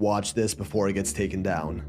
Watch this before it gets taken down.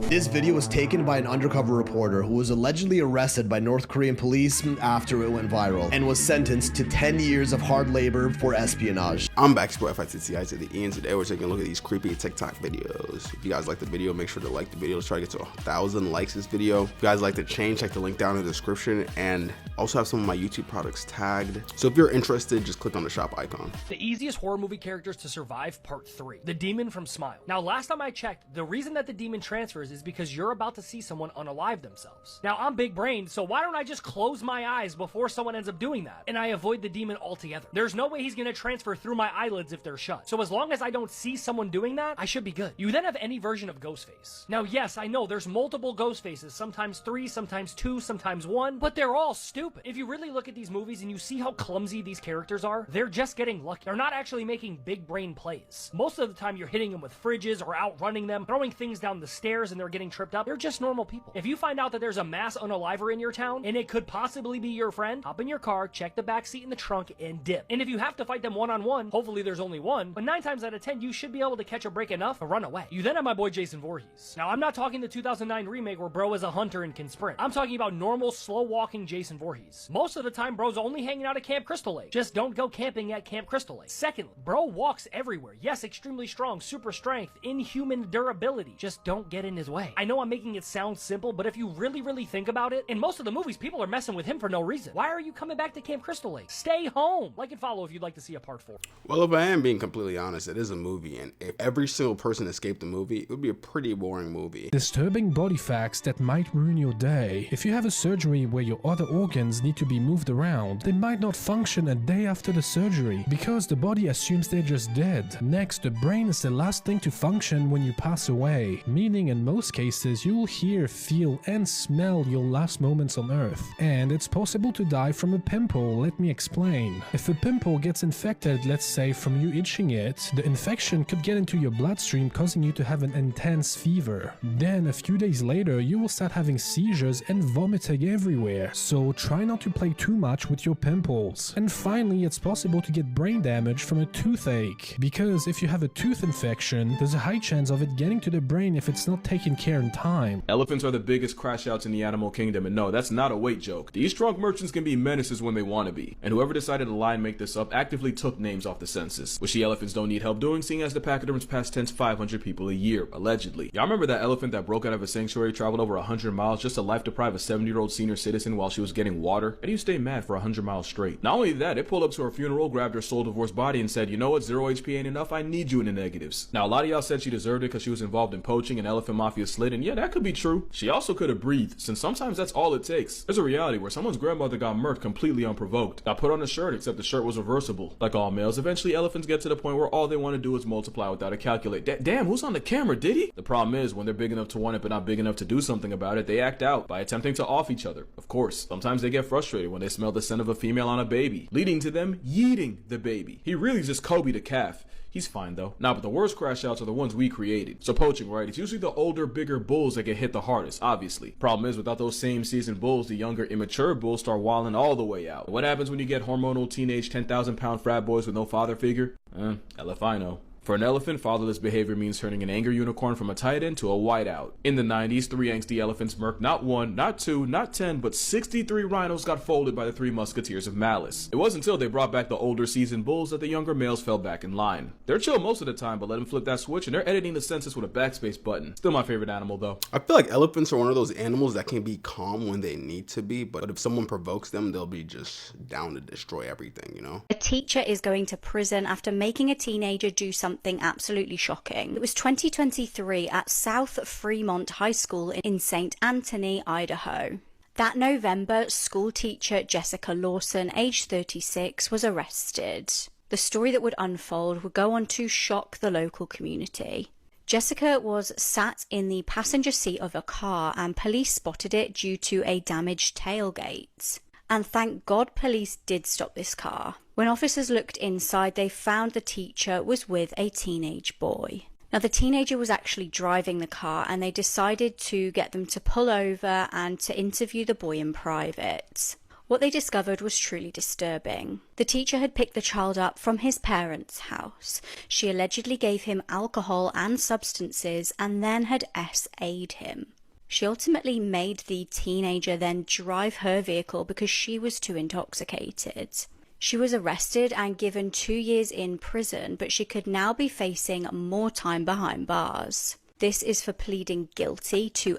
This video was taken by an undercover reporter who was allegedly arrested by North Korean police after it went viral and was sentenced to 10 years of hard labor for espionage. I'm back, Fittie. I said the Ian. Today we're taking a look at these creepy TikTok videos. If you guys like the video, make sure to like the video. Let's try to get to 1,000 likes this video. If you guys like the chain, check the link down in the description, and also have some of my YouTube products tagged. So if you're interested, just click on the shop icon. The easiest horror movie characters to survive, part 3. The demon from Smile. Now, last time I checked, the reason that the demon transfers is because you're about to see someone unalive themselves. Now, I'm big brained, so why don't I just close my eyes before someone ends up doing that? And I avoid the demon altogether. There's no way he's gonna transfer through my eyelids if they're shut. So as long as I don't see someone doing that, I should be good. You then have any version of Ghostface. Now, yes, I know there's multiple Ghostfaces, sometimes 3, sometimes 2, sometimes 1, but they're all stupid. If you really look at these movies and you see how clumsy these characters are, they're just getting lucky. They're not actually making big brain plays. Most of the time you're hitting them with fridges or outrunning them, throwing things down the stairs and they're getting tripped up. They're just normal people. If you find out that there's a mass unaliver in your town and it could possibly be your friend, hop in your car, check the back seat in the trunk, and dip. And if you have to fight them one-on-one, hopefully there's only one, but 9 times out of 10 you should be able to catch a break enough to run away. You then have my boy Jason Voorhees. Now, I'm not talking the 2009 remake where bro is a hunter and can sprint. I'm talking about normal, slow-walking Jason Voorhees. Most of the time, bro's only hanging out at Camp Crystal Lake. Just don't go camping at Camp Crystal Lake. Secondly, bro walks everywhere. Yes, extremely strong, super strength, inhuman durability. Just don't get in his way. I know I'm making it sound simple, but if you really think about it, in most of the movies, people are messing with him for no reason. Why are you coming back to Camp Crystal Lake? Stay home. Like and follow if you'd like to see a part 4. Well, if I am being completely honest, it is a movie, and if every single person escaped the movie, it would be a pretty boring movie. Disturbing body facts that might ruin your day. If you have a surgery where your other organs need to be moved around, they might not function a day after the surgery because the body assumes they're just dead. Next, the brain is the last thing to function when you pass away, meaning in most cases you will hear, feel, and smell your last moments on Earth. And it's possible to die from a pimple. Let me explain. If a pimple gets infected, let's say from you itching it, the infection could get into your bloodstream, causing you to have an intense fever. Then a few days later you will start having seizures and vomiting everywhere, so try not to play too much with your pimples. And finally, it's possible to get brain damage from a toothache, because if you have a tooth infection, there's a high chance of it getting to the brain if it's not taken care in time. Elephants are the biggest Crashouts in the animal kingdom, and no, that's not a weight joke. These drunk merchants can be menaces when they want to be, and whoever decided to lie and make this up actively took names off the census, which the elephants don't need help doing, seeing as the pachyderm's past tense 500 people a year, allegedly. Y'all remember that elephant that broke out of a sanctuary, traveled over 100 miles just to life deprive a 70-year-old senior citizen while she was getting water? And you stay mad for 100 miles straight. Not only that, it pulled up to her funeral, grabbed her soul divorced body and said, you know what, 0 HP ain't enough, I need you in the negatives. Now, a lot of y'all said she deserved it because she was involved in poaching and elephant mafia slid, and yeah, that could be true. She also could have breathed, since sometimes that's all it takes. There's a reality where someone's grandmother got murked completely unprovoked, got put on a shirt except the shirt was reversible. Like all males, eventually elephants get to the point where all they want to do is multiply without a calculate. Damn, who's on the camera, did he? The problem is, when they're big enough to want it but not big enough to do something about it, they act out by attempting to off each other. Of course, sometimes they get frustrated when they smell the scent of a female on a baby, leading to them yeeting the baby. He really just Kobe the calf. He's fine though. Nah, but the worst Crashouts are the ones we created. So poaching, right? It's usually the older, bigger bulls that get hit the hardest, obviously. Problem is, without those same seasoned bulls, the younger, immature bulls start wilding all the way out. What happens when you get hormonal teenage 10,000-pound frat boys with no father figure? Hell if I know. For an elephant, fatherless behavior means turning an angry unicorn from a tight end to a whiteout. In the 90s, 3 angsty elephants murked not 1, not 2, not 10, but 63 rhinos got folded by the 3 musketeers of malice. It wasn't until they brought back the older seasoned bulls that the younger males fell back in line. They're chill most of the time, but let them flip that switch and they're editing the census with a backspace button. Still my favorite animal though. I feel like elephants are one of those animals that can be calm when they need to be, but if someone provokes them, they'll be just down to destroy everything, you know? A teacher is going to prison after making a teenager do something absolutely shocking. It was 2023 at South Fremont High School in St. Anthony, Idaho. That November, school teacher Jessica Lawson, age 36, was arrested. The story that would unfold would go on to shock the local community. Jessica was sat in the passenger seat of a car and police spotted it due to a damaged tailgate. And thank God police did stop this car. When officers looked inside, they found the teacher was with a teenage boy. Now, the teenager was actually driving the car, and they decided to get them to pull over and to interview the boy in private. What they discovered was truly disturbing. The teacher had picked the child up from his parents' house. She allegedly gave him alcohol and substances and then had SA'd him. She ultimately made the teenager then drive her vehicle because she was too intoxicated. She was arrested and given 2 years in prison, but she could now be facing more time behind bars. This is for pleading guilty to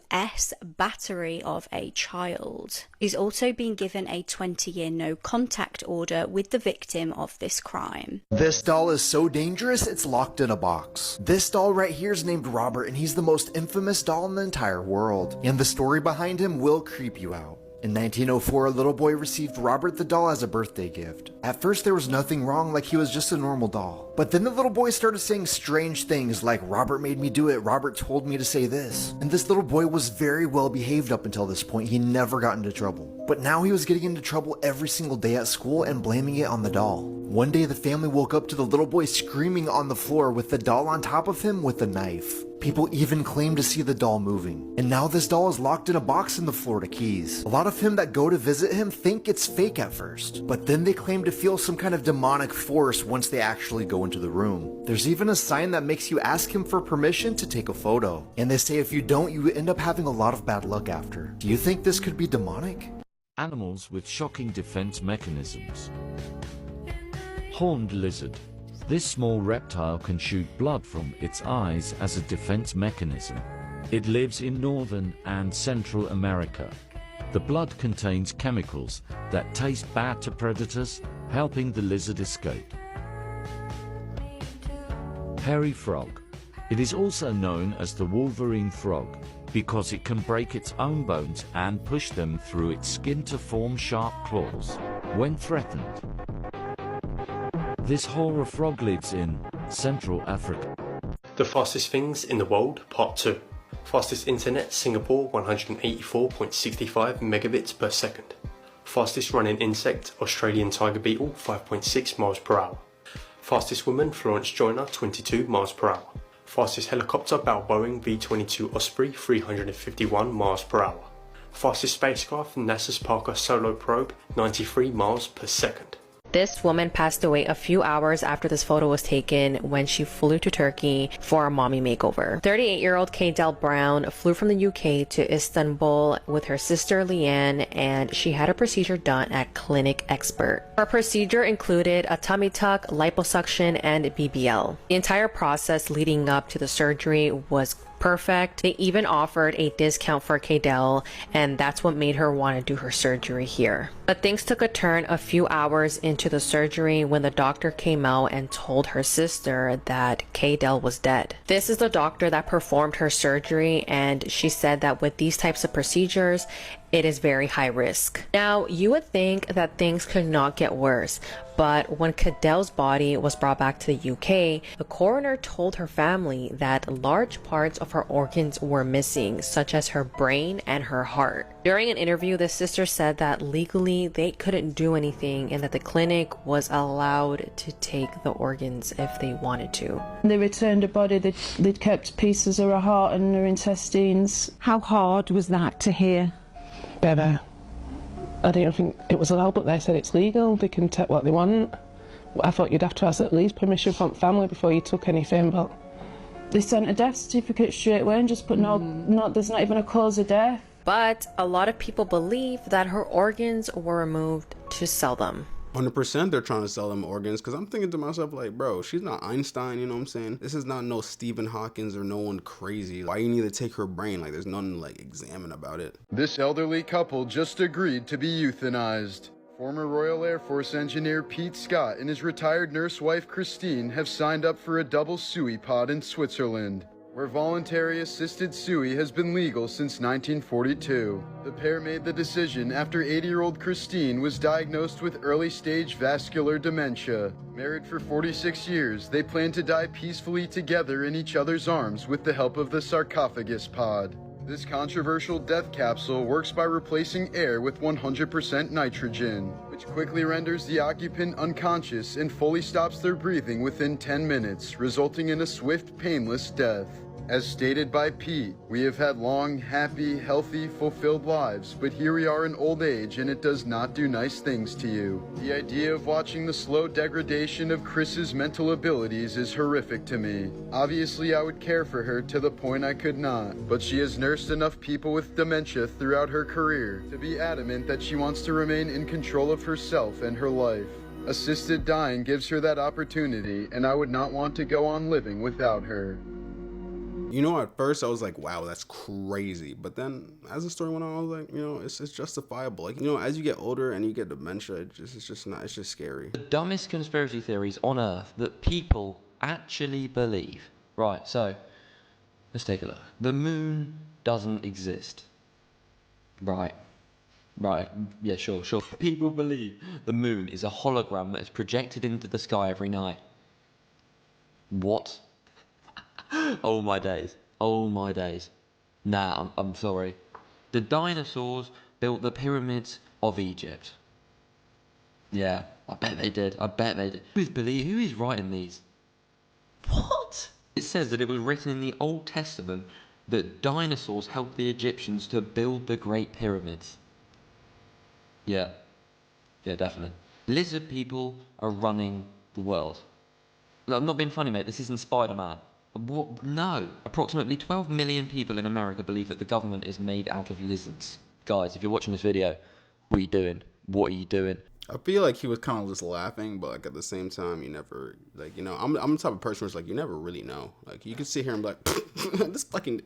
battery of a child. She's also been given a 20-year no contact order with the victim of this crime. This doll is so dangerous, it's locked in a box. This doll right here is named Robert, and he's the most infamous doll in the entire world. And the story behind him will creep you out. In 1904, a little boy received Robert the doll as a birthday gift. At first there was nothing wrong, like he was just a normal doll. But then the little boy started saying strange things like, "Robert made me do it, Robert told me to say this." And this little boy was very well behaved up until this point. He never got into trouble. But now he was getting into trouble every single day at school and blaming it on the doll. One day the family woke up to the little boy screaming on the floor with the doll on top of him with a knife. People even claim to see the doll moving. And now this doll is locked in a box in the Florida Keys. A lot of him that go to visit him think it's fake at first, but then they claim to feel some kind of demonic force once they actually go into the room. There's even a sign that makes you ask him for permission to take a photo. And they say if you don't, you end up having a lot of bad luck after. Do you think this could be demonic? Animals with shocking defense mechanisms. Horned lizard. This small reptile can shoot blood from its eyes as a defense mechanism. It lives in Northern and Central America. The blood contains chemicals that taste bad to predators, helping the lizard escape. Hairy frog. It is also known as the Wolverine frog because it can break its own bones and push them through its skin to form sharp claws when threatened. This horror frog lives in Central Africa. The fastest things in the world, part 2. Fastest internet, Singapore, 184.65 megabits per second. Fastest running insect, Australian tiger beetle, 5.6 miles per hour. Fastest woman, Florence Joyner, 22 miles per hour. Fastest helicopter, Boeing V-22 Osprey, 351 miles per hour. Fastest spacecraft, NASA's Parker Solar Probe, 93 miles per second. This woman passed away a few hours after this photo was taken when she flew to Turkey for a mommy makeover. 38-year-old Kaydel Brown flew from the UK to Istanbul with her sister Leanne, and she had a procedure done at Clinic Expert. Her procedure included a tummy tuck, liposuction, and BBL. The entire process leading up to the surgery was perfect. They even offered a discount for Kaydel, and that's what made her want to do her surgery here. But things took a turn a few hours into the surgery when the doctor came out and told her sister that Kaydel was dead. This is the doctor that performed her surgery, and she said that with these types of procedures, it is very high risk. Now, you would think that things could not get worse, but when Kaydel's body was brought back to the UK, the coroner told her family that large parts of her organs were missing, such as her brain and her heart. During an interview, the sister said that legally they couldn't do anything and that the clinic was allowed to take the organs if they wanted to. They returned her body, they'd kept pieces of her heart and her intestines. How hard was that to hear? Better. I don't think it was allowed, but they said it's legal, they can take what they want. I thought you'd have to ask at least permission from family before you took anything, but they sent a death certificate straight away and just put no, there's not even a cause of death. But a lot of people believe that her organs were removed to sell them. 100% they're trying to sell them organs, because I'm thinking to myself, like, bro, she's not Einstein, you know what I'm saying? This is not no Stephen Hawkins or no one crazy. Why you need to take her brain? Like, there's nothing to, like, examine about it. This elderly couple just agreed to be euthanized. Former Royal Air Force engineer Pete Scott and his retired nurse wife Christine have signed up for a double SUI pod in Switzerland, where voluntary assisted SUI has been legal since 1942. The pair made the decision after 80-year-old Christine was diagnosed with early-stage vascular dementia. Married for 46 years, they plan to die peacefully together in each other's arms with the help of the sarcophagus pod. This controversial death capsule works by replacing air with 100% nitrogen, which quickly renders the occupant unconscious and fully stops their breathing within 10 minutes, resulting in a swift, painless death. As stated by Pete, we have had long, happy, healthy, fulfilled lives, but here we are in old age and it does not do nice things to you. The idea of watching the slow degradation of Chris's mental abilities is horrific to me. Obviously, I would care for her to the point I could not, but she has nursed enough people with dementia throughout her career to be adamant that she wants to remain in control of herself and her life. Assisted dying gives her that opportunity, and I would not want to go on living without her. You know, at first I was like, wow, that's crazy. But then as the story went on, I was like, you know, it's justifiable. Like, you know, as you get older and you get dementia, it's just scary. The dumbest conspiracy theories on earth that people actually believe. Right, so let's take a look. The moon doesn't exist. Right, yeah, sure. People believe the moon is a hologram that is projected into the sky every night. What? Oh my days. Nah, I'm sorry. The dinosaurs built the pyramids of Egypt. Yeah, I bet they did. Who is writing these? What? It says that it was written in the Old Testament that dinosaurs helped the Egyptians to build the Great Pyramids. Yeah, definitely. Lizard people are running the world. I'm not being funny, mate. This isn't Spider-Man. What? No. Approximately 12 million people in America believe that the government is made out of lizards. Guys, if you're watching this video, what are you doing? I feel like he was kind of just laughing, but like at the same time, you never, like, you know, I'm the type of person who's like, you never really know. Like, you can sit here and be like, this fucking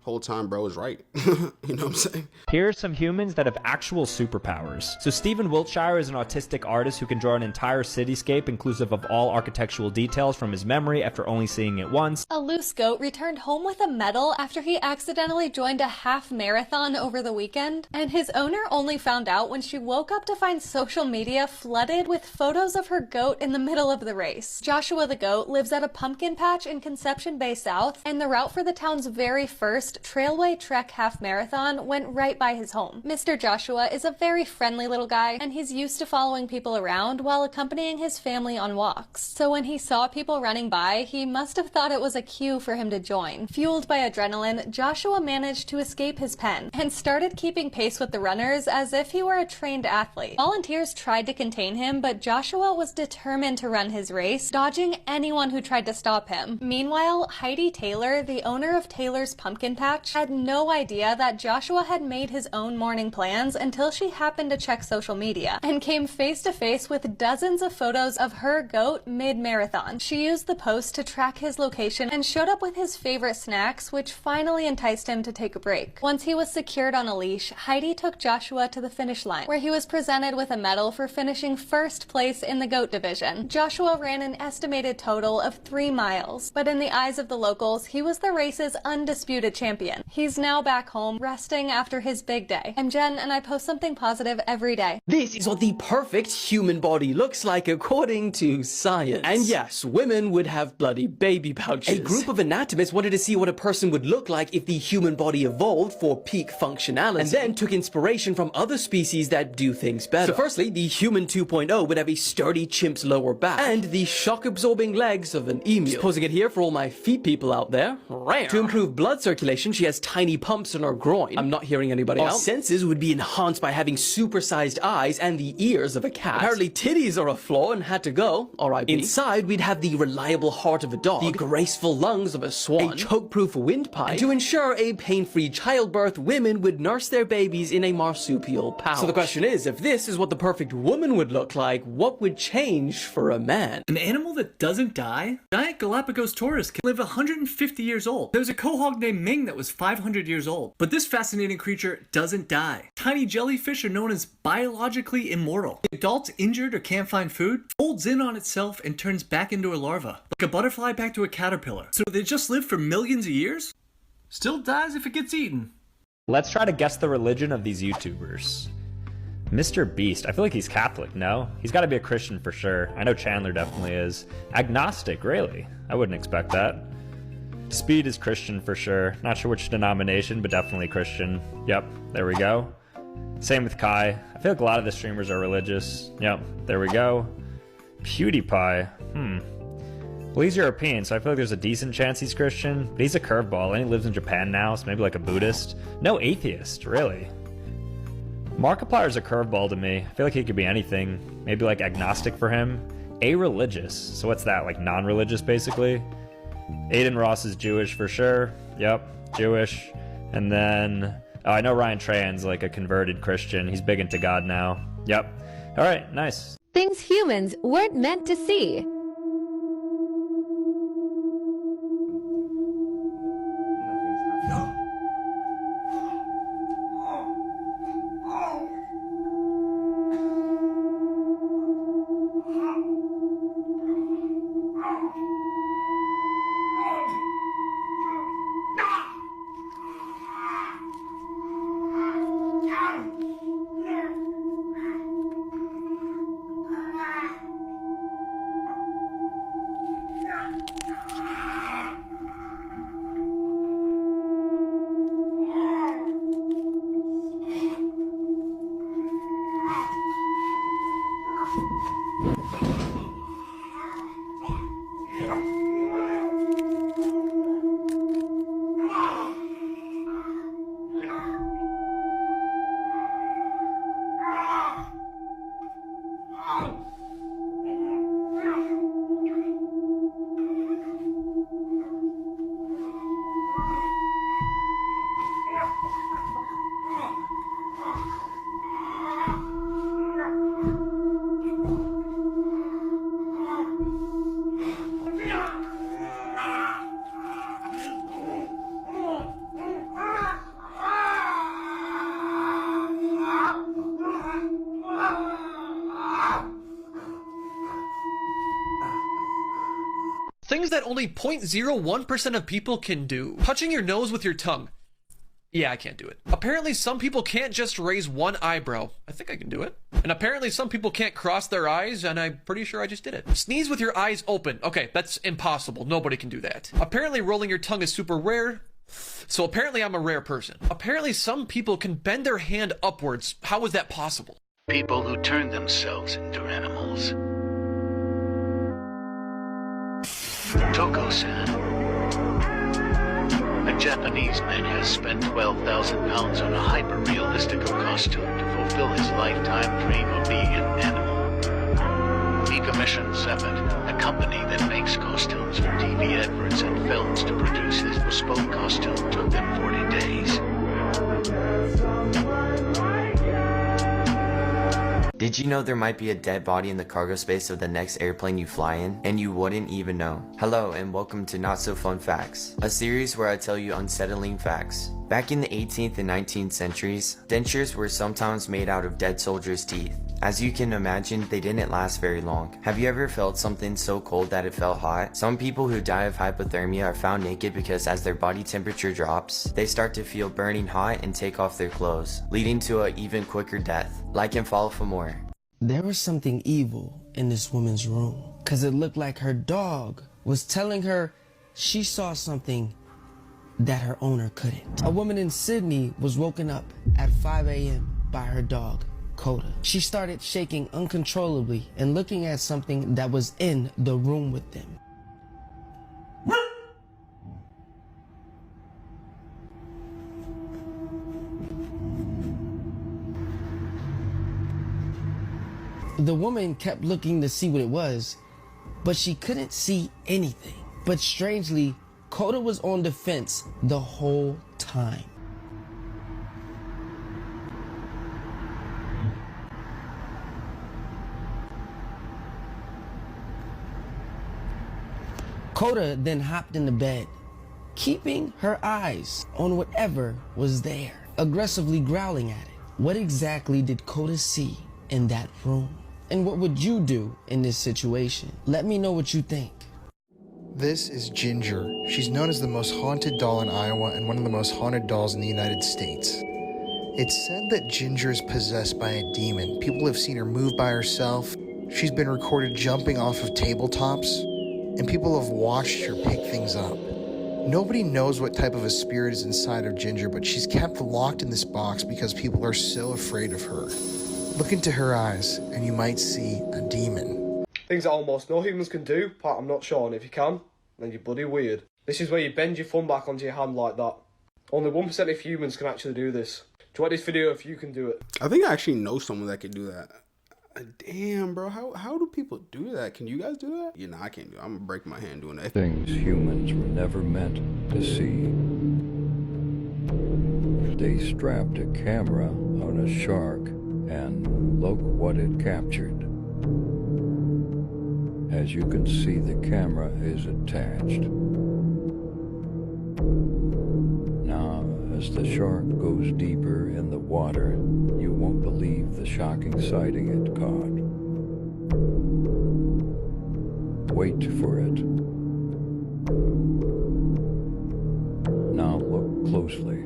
whole time bro is right. You know what I'm saying? Here are some humans that have actual superpowers. So Stephen Wiltshire is an autistic artist who can draw an entire cityscape inclusive of all architectural details from his memory after only seeing it once. A loose goat returned home with a medal after he accidentally joined a half marathon over the weekend, and his owner only found out when she woke up to find social media flooded with photos of her goat in the middle of the race. Joshua the goat lives at a pumpkin patch in Conception Bay South, and the route for the town's very first Trailway Trek half marathon went right by his home. Mr. Joshua is a very friendly little guy, and he's used to following people around while accompanying his family on walks. So when he saw people running by, he must have thought it was a cue for him to join. Fueled by adrenaline, Joshua managed to escape his pen and started keeping pace with the runners as if he were a trained athlete. Volunteers tried to contain him, but Joshua was determined to run his race, dodging anyone who tried to stop him. Meanwhile, Heidi Taylor, the owner of Taylor's Pumpkin Patch, had no idea that Joshua had made his own morning plans until she happened to check social media and came face to face with dozens of photos of her goat mid-marathon. She used the post to track his location and showed up with his favorite snacks, which finally enticed him to take a break. Once he was secured on a leash, Heidi took Joshua to the finish line, where he was presented with a medal for finishing first place in the goat division. Joshua ran an estimated total of 3 miles, but in the eyes of the locals, he was the race's undisputed champion. He's now back home, resting after his big day. I'm Jen, and I post something positive every day. This is what the perfect human body looks like according to science. And yes, women would have bloody baby pouches. A group of anatomists wanted to see what a person would look like if the human body evolved for peak functionality, and then took inspiration from other species that do things better. So firstly, the human 2.0 would have a sturdy chimp's lower back, and the shock-absorbing legs of an emu. Just posing it here for all my feet people out there. Rare. To improve blood circulation, she has tiny pumps in her groin. I'm not hearing anybody else. Our senses would be enhanced by having supersized eyes and the ears of a cat. Apparently titties are a flaw and had to go. R.I.P. Inside, we'd have the reliable heart of a dog, the graceful lungs of a swan, a choke-proof windpipe, and to ensure a pain-free childbirth, women would nurse their babies in a marsupial pouch. So the question is, if this is what the perfect woman would look like, what would change for a man? An animal that doesn't die? Giant Galapagos taurus can live 150 years old. There was a quahog named Ming that was 500 years old. But this fascinating creature doesn't die. Tiny jellyfish are known as biologically immortal. If adults injured or can't find food, folds in on itself and turns back into a larva, like a butterfly back to a caterpillar. So they just live for millions of years? Still dies if it gets eaten. Let's try to guess the religion of these YouTubers. Mr. Beast, I feel like he's Catholic, no? He's got to be a Christian for sure. I know Chandler definitely is. Agnostic, really? I wouldn't expect that. Speed is Christian for sure. Not sure which denomination, but definitely Christian. Yep, there we go. Same with Kai. I feel like a lot of the streamers are religious. Yep, there we go. PewDiePie. Well, he's European, so I feel like there's a decent chance he's Christian. But he's a curveball, and he lives in Japan now, so maybe like a Buddhist. No atheist, really. Markiplier's a curveball to me. I feel like he could be anything. Maybe like agnostic for him. A-religious. So what's that, like non-religious basically? Aiden Ross is Jewish for sure. Yep, Jewish. And then, oh, I know Ryan Trahan's like a converted Christian. He's big into God now. Yep. All right, nice. Things humans weren't meant to see. Things that only 0.01% of people can do. Touching your nose with your tongue. Yeah, I can't do it. Apparently some people can't just raise one eyebrow. I think I can do it. And apparently some people can't cross their eyes, and I'm pretty sure I just did it. Sneeze with your eyes open. Okay, that's impossible. Nobody can do that. Apparently rolling your tongue is super rare. So apparently I'm a rare person. Apparently some people can bend their hand upwards. How is that possible? People who turn themselves into animals. Toko-san. A Japanese man has spent 12,000 pounds on a hyper-realistic costume to fulfill his lifetime dream of being an animal. He commissioned Zemet, a company that makes costumes for TV adverts and films, to produce his bespoke costume. Took them 40 days. Did you know there might be a dead body in the cargo space of the next airplane you fly in, and you wouldn't even know? Hello and welcome to Not So Fun Facts, a series where I tell you unsettling facts. Back in the 18th and 19th centuries, dentures were sometimes made out of dead soldiers' teeth. As you can imagine, they didn't last very long. Have you ever felt something so cold that it felt hot? Some people who die of hypothermia are found naked because as their body temperature drops, they start to feel burning hot and take off their clothes, leading to an even quicker death. Like and follow for more. There was something evil in this woman's room, because it looked like her dog was telling her she saw something that her owner couldn't. A woman in Sydney was woken up at 5 a.m. by her dog, Coda. She started shaking uncontrollably and looking at something that was in the room with them. The woman kept looking to see what it was, but she couldn't see anything. But strangely, Coda was on the fence the whole time. Coda then hopped into bed, keeping her eyes on whatever was there, aggressively growling at it. What exactly did Coda see in that room? And what would you do in this situation? Let me know what you think. This is Ginger. She's known as the most haunted doll in Iowa and one of the most haunted dolls in the United States. It's said that Ginger is possessed by a demon. People have seen her move by herself. She's been recorded jumping off of tabletops, and people have watched her pick things up. Nobody knows what type of a spirit is inside of Ginger, but she's kept locked in this box because people are so afraid of her. Look into her eyes, and you might see a demon. Things that almost no humans can do, part I'm not sure, and if you can, then you're bloody weird. This is where you bend your thumb back onto your hand like that. Only 1% of humans can actually do this. Try this video if you can do it. I think I actually know someone that could do that. Damn, bro, how do people do that? Can you guys do that? You know, I can't do it. I'm gonna break my hand doing that. Things humans were never meant to see. They strapped a camera on a shark, and look what it captured. As you can see, the camera is attached. Now, as the shark goes deeper in the water, you won't believe the shocking sighting it caught. Wait for it. Now look closely.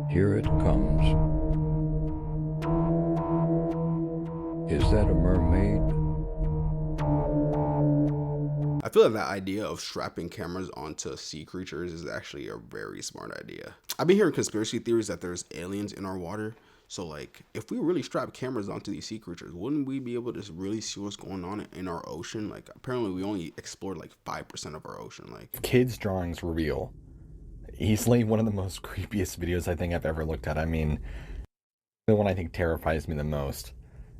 Here it comes. Is that a mermaid? I feel like that idea of strapping cameras onto sea creatures is actually a very smart idea. I've been hearing conspiracy theories that there's aliens in our water. So like, if we really strap cameras onto these sea creatures, wouldn't we be able to really see what's going on in our ocean? Like, apparently we only explored like 5% of our ocean. Like, kids' drawings were real. Easily one of the most creepiest videos I think I've ever looked at. I mean, the one I think terrifies me the most.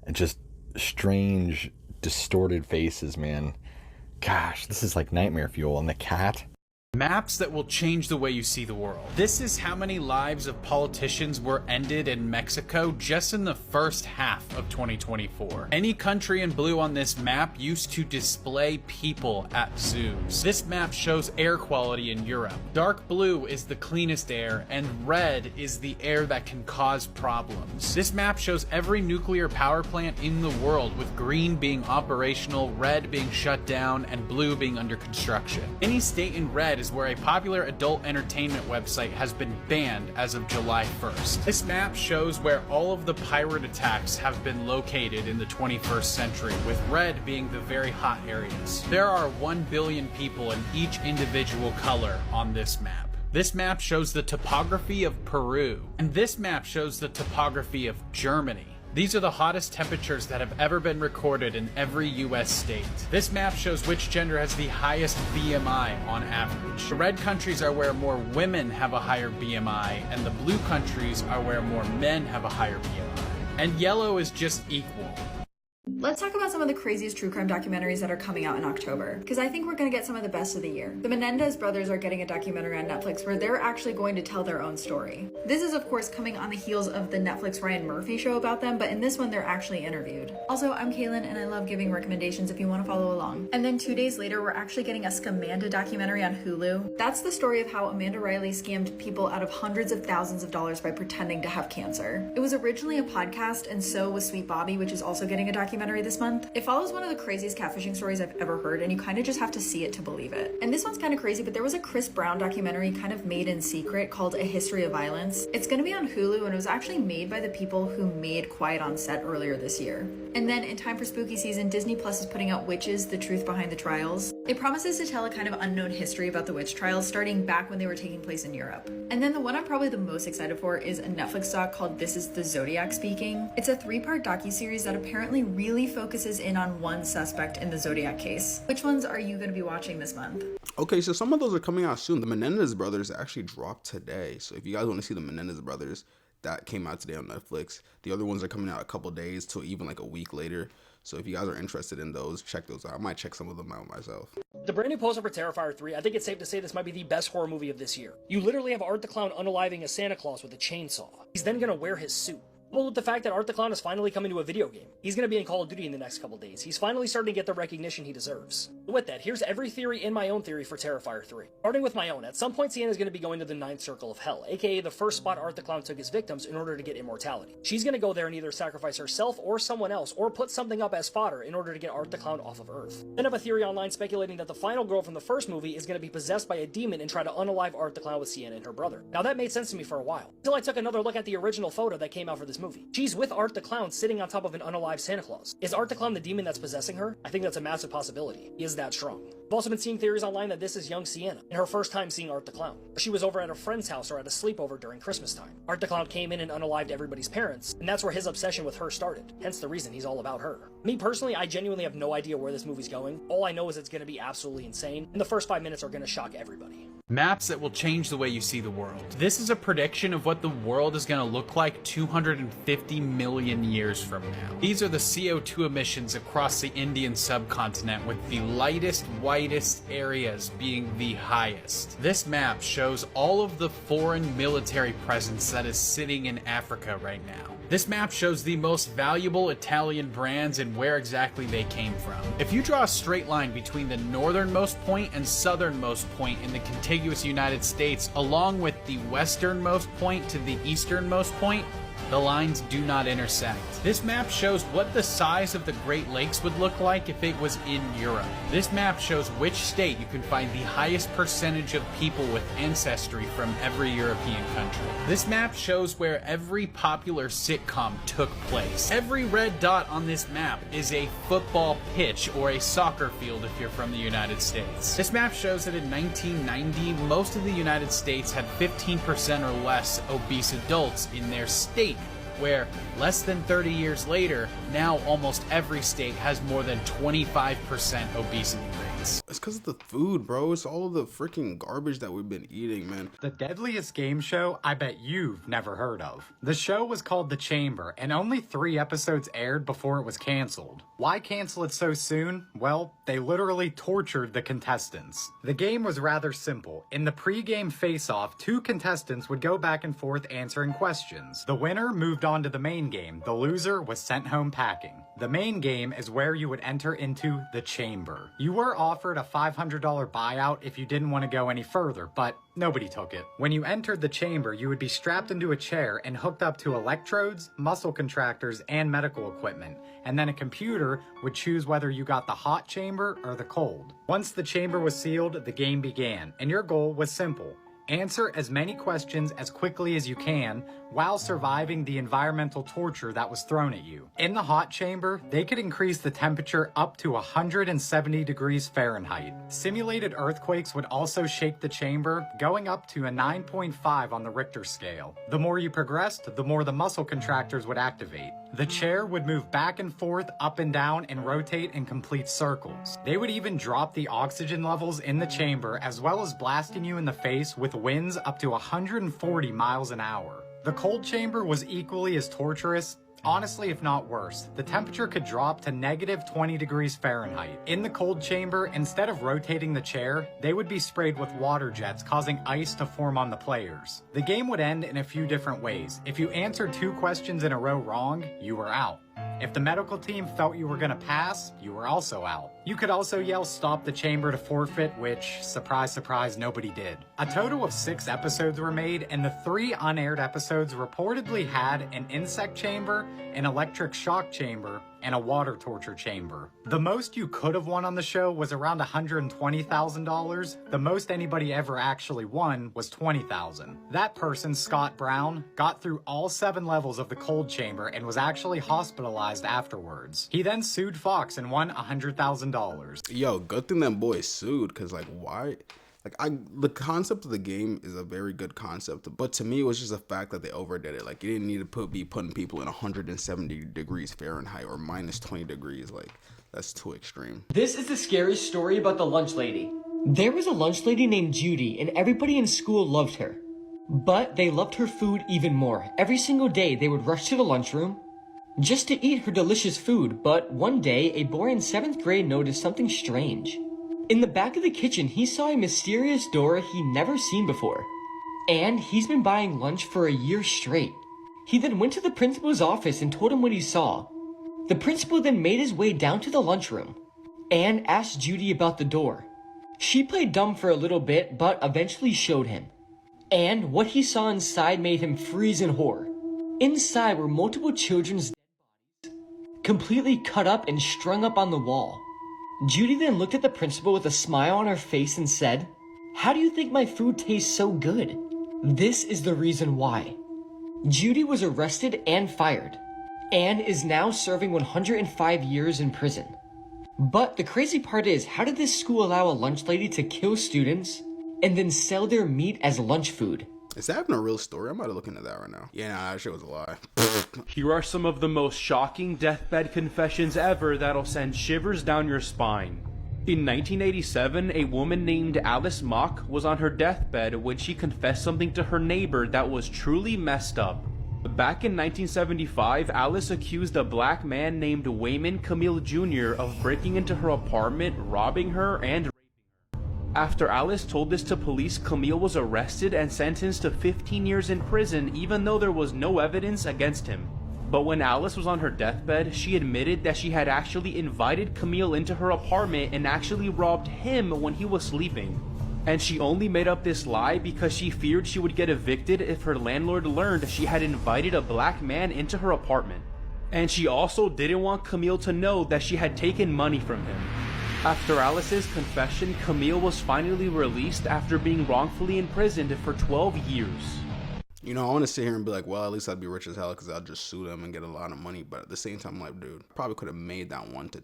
And just strange, distorted faces, man. Gosh, this is like nightmare fuel. And the cat. Maps that will change the way you see the world. This is how many lives of politicians were ended in Mexico just in the first half of 2024. Any country in blue on this map used to display people at zoos. This map shows air quality in Europe. Dark blue is the cleanest air, and red is the air that can cause problems. This map shows every nuclear power plant in the world, with green being operational, red being shut down, and blue being under construction. Any state in red is where a popular adult entertainment website has been banned as of July 1st. This map shows where all of the pirate attacks have been located in the 21st century, with red being the very hot areas. There are 1 billion people in each individual color on this map. This map shows the topography of Peru, and this map shows the topography of Germany. These are the hottest temperatures that have ever been recorded in every US state. This map shows which gender has the highest BMI on average. The red countries are where more women have a higher BMI, and the blue countries are where more men have a higher BMI. And yellow is just equal. Let's talk about some of the craziest true crime documentaries that are coming out in October, because I think we're going to get some of the best of the year. The Menendez brothers are getting a documentary on Netflix where they're actually going to tell their own story. This is of course coming on the heels of the Netflix Ryan Murphy show about them, but in this one they're actually interviewed. Also, I'm Kaylin and I love giving recommendations if you want to follow along. And then 2 days later, we're actually getting a Scamanda documentary on Hulu. That's the story of how Amanda Riley scammed people out of hundreds of thousands of dollars by pretending to have cancer. It was originally a podcast, and so was Sweet Bobby, which is also getting a documentary this month. It follows one of the craziest catfishing stories I've ever heard, and you kind of just have to see it to believe it. And this one's kind of crazy, but there was a Chris Brown documentary kind of made in secret called A History of Violence. It's going to be on Hulu, and it was actually made by the people who made Quiet on Set earlier this year. And then in time for spooky season, Disney Plus is putting out Witches, The Truth Behind the Trials. It promises to tell a kind of unknown history about the witch trials starting back when they were taking place in Europe. And then the one I'm probably the most excited for is a Netflix doc called This Is the Zodiac Speaking. It's a 3-part docuseries that apparently really focuses in on one suspect in the Zodiac case. Which ones are you going to be watching this month? Okay, so some of those are coming out soon. The Menendez brothers actually dropped today. So if you guys want to see the Menendez brothers, that came out today on Netflix. The other ones are coming out a couple days to even like a week later. So if you guys are interested in those, check those out. I might check some of them out myself. The brand new poster for Terrifier 3, I think it's safe to say this might be the best horror movie of this year. You literally have Art the Clown unaliving a Santa Claus with a chainsaw. He's then gonna wear his suit. Coupled with the fact that Art the Clown is finally coming to a video game. He's going to be in Call of Duty in the next couple days. He's finally starting to get the recognition he deserves. With that, here's every theory in my own theory for Terrifier 3. Starting with my own, at some point Sienna is going to be going to the 9th Circle of Hell, aka the first spot Art the Clown took his victims in order to get immortality. She's going to go there and either sacrifice herself or someone else, or put something up as fodder in order to get Art the Clown off of Earth. Then I have a theory online speculating that the final girl from the first movie is going to be possessed by a demon and try to unalive Art the Clown with Sienna and her brother. Now that made sense to me for a while, until I took another look at the original photo that came out for this movie. She's with Art the Clown sitting on top of an unalived Santa Claus. Is Art the Clown the demon that's possessing her? I think that's a massive possibility. He is that strong. I've also been seeing theories online that this is young Sienna, and her first time seeing Art the Clown. She was over at a friend's house or at a sleepover during Christmas time. Art the Clown came in and unalived everybody's parents, and that's where his obsession with her started, hence the reason he's all about her. Me personally, I genuinely have no idea where this movie's going. All I know is it's going to be absolutely insane, and the first 5 minutes are going to shock everybody. Maps that will change the way you see the world. This is a prediction of what the world is going to look like 250 million years from now. These are the CO2 emissions across the Indian subcontinent, with the lightest, whitest areas being the highest. This map shows all of the foreign military presence that is sitting in Africa right now. This map shows the most valuable Italian brands and where exactly they came from. If you draw a straight line between the northernmost point and southernmost point in the contiguous United States, along with the westernmost point to the easternmost point, the lines do not intersect. This map shows what the size of the Great Lakes would look like if it was in Europe. This map shows which state you can find the highest percentage of people with ancestry from every European country. This map shows where every popular sitcom took place. Every red dot on this map is a football pitch or a soccer field if you're from the United States. This map shows that in 1990, most of the United States had 15% or less obese adults in their state, where less than 30 years later, now almost every state has more than 25% obesity rates. It's because of the food, bro. It's all of the freaking garbage that we've been eating, man. The Deadliest game show I bet you've never heard of. The show was called The Chamber, and only 3 episodes aired before it was canceled. Why cancel it so soon? Well, they literally tortured the contestants. The game was rather simple. In the pre-game face-off, 2 contestants would go back and forth answering questions. The winner moved on to the main game. The loser was sent home packing. The main game is where you would enter into the chamber. You were offered a $500 buyout if you didn't want to go any further, but nobody took it. When you entered the chamber, you would be strapped into a chair and hooked up to electrodes, muscle contractors, and medical equipment. And then a computer would choose whether you got the hot chamber or the cold. Once the chamber was sealed, the game began, and your goal was simple. Answer as many questions as quickly as you can while surviving the environmental torture that was thrown at you. In the hot chamber, they could increase the temperature up to 170 degrees Fahrenheit. Simulated earthquakes would also shake the chamber, going up to a 9.5 on the Richter scale. The more you progressed, the more the muscle contractors would activate. The chair would move back and forth, up and down, and rotate in complete circles. They would even drop the oxygen levels in the chamber, as well as blasting you in the face with winds up to 140 miles an hour. The cold chamber was equally as torturous, honestly if not worse. The temperature could drop to -20 degrees Fahrenheit. In the cold chamber, instead of rotating the chair, they would be sprayed with water jets, causing ice to form on the players. The game would end in a few different ways. If you answered 2 questions in a row wrong, you were out. If the medical team felt you were gonna pass, you were also out. You could also yell "stop the chamber" to forfeit, which, surprise surprise, nobody did. A total of 6 episodes were made, and the 3 unaired episodes reportedly had an insect chamber, an electric shock chamber, and a water torture chamber. The most you could have won on the show was around $120,000. The most anybody ever actually won was $20,000. That person, Scott Brown, got through all 7 levels of the cold chamber and was actually hospitalized afterwards. He then sued Fox and won $100,000. Yo, good thing that boy sued, cause like why? The concept of the game is a very good concept, but to me it was just a fact that they overdid it. Like, you didn't need to be putting people in 170 degrees Fahrenheit or -20 degrees. Like, that's too extreme. This is the scary story about the lunch lady. There was a lunch lady named Judy, and everybody in school loved her. But they loved her food even more. Every single day they would rush to the lunchroom just to eat her delicious food, but one day a boy in 7th grade noticed something strange. In the back of the kitchen, he saw a mysterious door he'd never seen before. And he's been buying lunch for a year straight. He then went to the principal's office and told him what he saw. The principal then made his way down to the lunchroom and asked Judy about the door. She played dumb for a little bit, but eventually showed him. And what he saw inside made him freeze in horror. Inside were multiple children's dead bodies, completely cut up and strung up on the wall. Judy then looked at the principal with a smile on her face and said, "How do you think my food tastes so good? This is the reason why." Judy was arrested and fired, and is now serving 105 years in prison. But the crazy part is, how did this school allow a lunch lady to kill students and then sell their meat as lunch food? Is that even a real story? I'm about to look into that right now. Yeah, nah, that shit was a lie. Here are some of the most shocking deathbed confessions ever that'll send shivers down your spine. In 1987, a woman named Alice Mock was on her deathbed when she confessed something to her neighbor that was truly messed up. Back in 1975, Alice accused a black man named Wayman Camille Jr. of breaking into her apartment, robbing her, and raping her. After Alice told this to police, Camille was arrested and sentenced to 15 years in prison, even though there was no evidence against him. But when Alice was on her deathbed, she admitted that she had actually invited Camille into her apartment and actually robbed him when he was sleeping. And she only made up this lie because she feared she would get evicted if her landlord learned she had invited a black man into her apartment. And she also didn't want Camille to know that she had taken money from him. After Alice's confession, Camille was finally released after being wrongfully imprisoned for 12 years. You know, I want to sit here and be like, well, at least I'd be rich as hell because I'll just sue them and get a lot of money. But at the same time, I'm like, dude, probably could have made that $1 to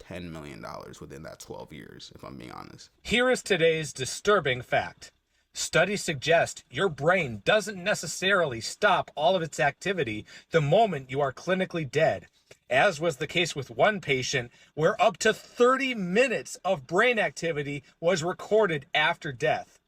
$10 million within that 12 years, if I'm being honest. Here is today's disturbing fact. Studies suggest your brain doesn't necessarily stop all of its activity the moment you are clinically dead, as was the case with one patient where up to 30 minutes of brain activity was recorded after death.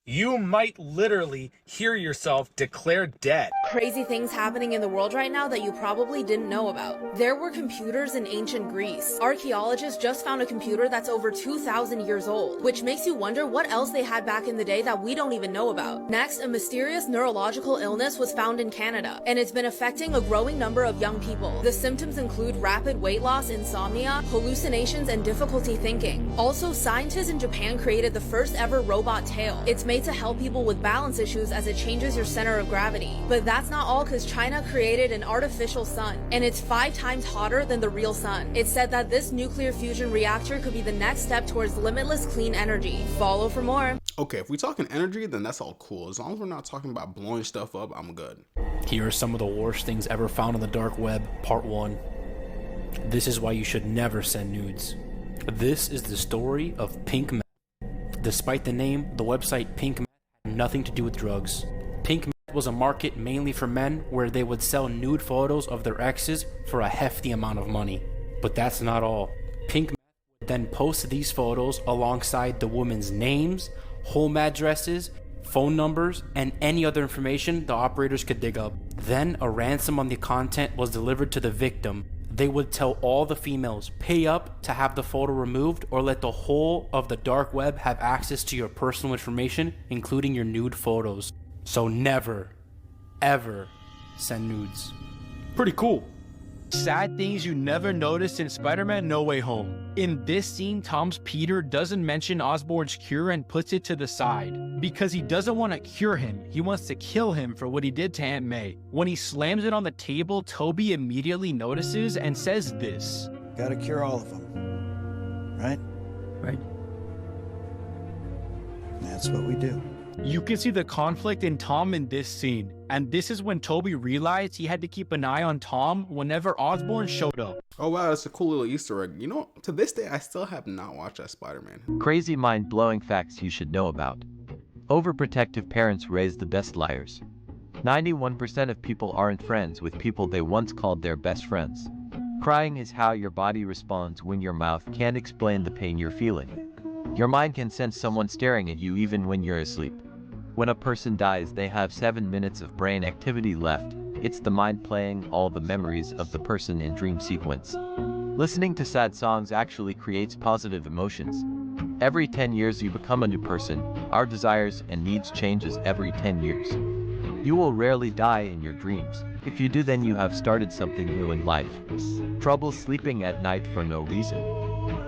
You might literally hear yourself declare dead. Crazy things happening in the world right now that you probably didn't know about. There were computers in ancient Greece. Archaeologists just found a computer that's over 2,000 years old, which makes you wonder what else they had back in the day that we don't even know about. Next, a mysterious neurological illness was found in Canada, and it's been affecting a growing number of young people. The symptoms include rapid weight loss, insomnia, hallucinations, and difficulty thinking. Also, scientists in Japan created the first ever robot tail. It's made to help people with balance issues as it changes your center of gravity. But that's not all, because China created an artificial sun, and it's 5 times hotter than the real sun. It's said that this nuclear fusion reactor could be the next step towards limitless clean energy. Follow for more. Okay, if we're talking energy, then that's all cool. As long as we're not talking about blowing stuff up, I'm good. Here are some of the worst things ever found on the dark web, part 1. This is why you should never send nudes. This is the story of Pink Meth. Despite the name, the website Pink Meth had nothing to do with drugs. Pink Meth was a market mainly for men where they would sell nude photos of their exes for a hefty amount of money. But that's not all. Pink Meth would then post these photos alongside the women's names, home addresses, phone numbers, and any other information the operators could dig up. Then a ransom on the content was delivered to the victim. They would tell all the females, pay up to have the photo removed or let the whole of the dark web have access to your personal information, including your nude photos. So never, ever send nudes. Pretty cool. Sad things you never noticed in Spider-Man No Way Home. In this scene, Tom's Peter doesn't mention Osborn's cure and puts it to the side. Because he doesn't want to cure him, he wants to kill him for what he did to Aunt May. When he slams it on the table, Toby immediately notices and says this. Gotta cure all of them, right? Right. That's what we do. You can see the conflict in Tom in this scene, and this is when Toby realized he had to keep an eye on Tom whenever Osborn showed up. Oh wow, that's a cool little Easter egg. You know, to this day, I still have not watched that Spider-Man. Crazy mind-blowing facts you should know about. Overprotective parents raise the best liars. 91% of people aren't friends with people they once called their best friends. Crying is how your body responds when your mouth can't explain the pain you're feeling. Your mind can sense someone staring at you even when you're asleep. When a person dies, they have 7 minutes of brain activity left. It's the mind playing all the memories of the person in dream sequence. Listening to sad songs actually creates positive emotions. Every 10 years you become a new person. Our desires and needs changes every 10 years. You will rarely die in your dreams. If you do, then you have started something new in life. Trouble sleeping at night for no reason.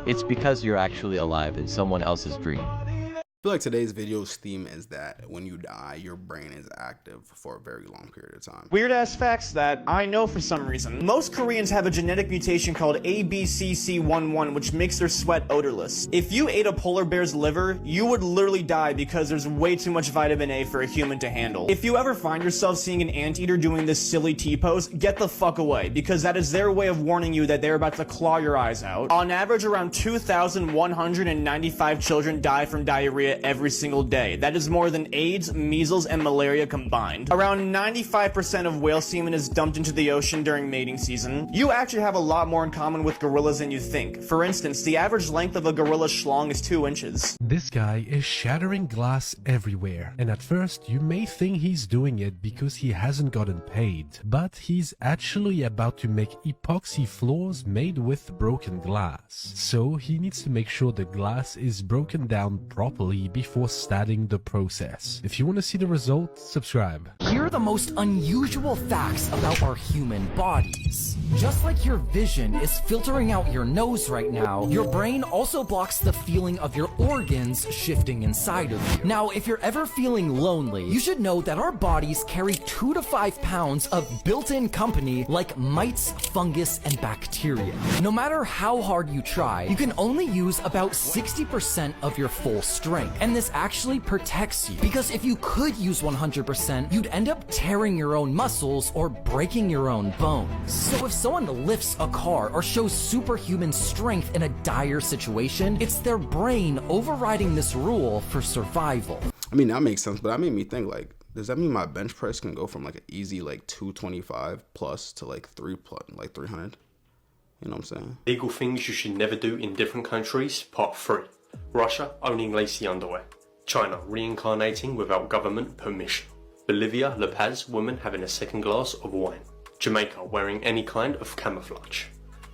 It's because you're actually alive in someone else's dream. I feel like today's video's theme is that when you die, your brain is active for a very long period of time. Weird ass facts that I know for some reason. Most Koreans have a genetic mutation called ABCC11, which makes their sweat odorless. If you ate a polar bear's liver, you would literally die because there's way too much vitamin A for a human to handle. If you ever find yourself seeing an anteater doing this silly T-pose, get the fuck away, because that is their way of warning you that they're about to claw your eyes out. On average, around 2,195 children die from diarrhea every single day. That is more than AIDS, measles, and malaria combined. Around 95% of whale semen is dumped into the ocean during mating season. You actually have a lot more in common with gorillas than you think. For instance, the average length of a gorilla schlong is 2 inches. This guy is shattering glass everywhere, and at first you may think he's doing it because he hasn't gotten paid, but he's actually about to make epoxy floors made with broken glass. So he needs to make sure the glass is broken down properly before starting the process. If you want to see the result, subscribe. Here are the most unusual facts about our human bodies. Just like your vision is filtering out your nose right now, your brain also blocks the feeling of your organs shifting inside of you. Now, if you're ever feeling lonely, you should know that our bodies carry 2 to 5 pounds of built-in company like mites, fungus, and bacteria. No matter how hard you try, you can only use about 60% of your full strength. And this actually protects you, because if you could use 100%, you'd end up tearing your own muscles or breaking your own bones. So if someone lifts a car or shows superhuman strength in a dire situation, it's their brain overriding this rule for survival. I mean, that makes sense, but that made me think, like, does that mean my bench press can go from like an easy like 225 plus to like 300? You know what I'm saying? Legal things you should never do in different countries, part 3. Russia owning lacy underwear. China reincarnating without government permission. Bolivia, La Paz woman having a second glass of wine. Jamaica wearing any kind of camouflage.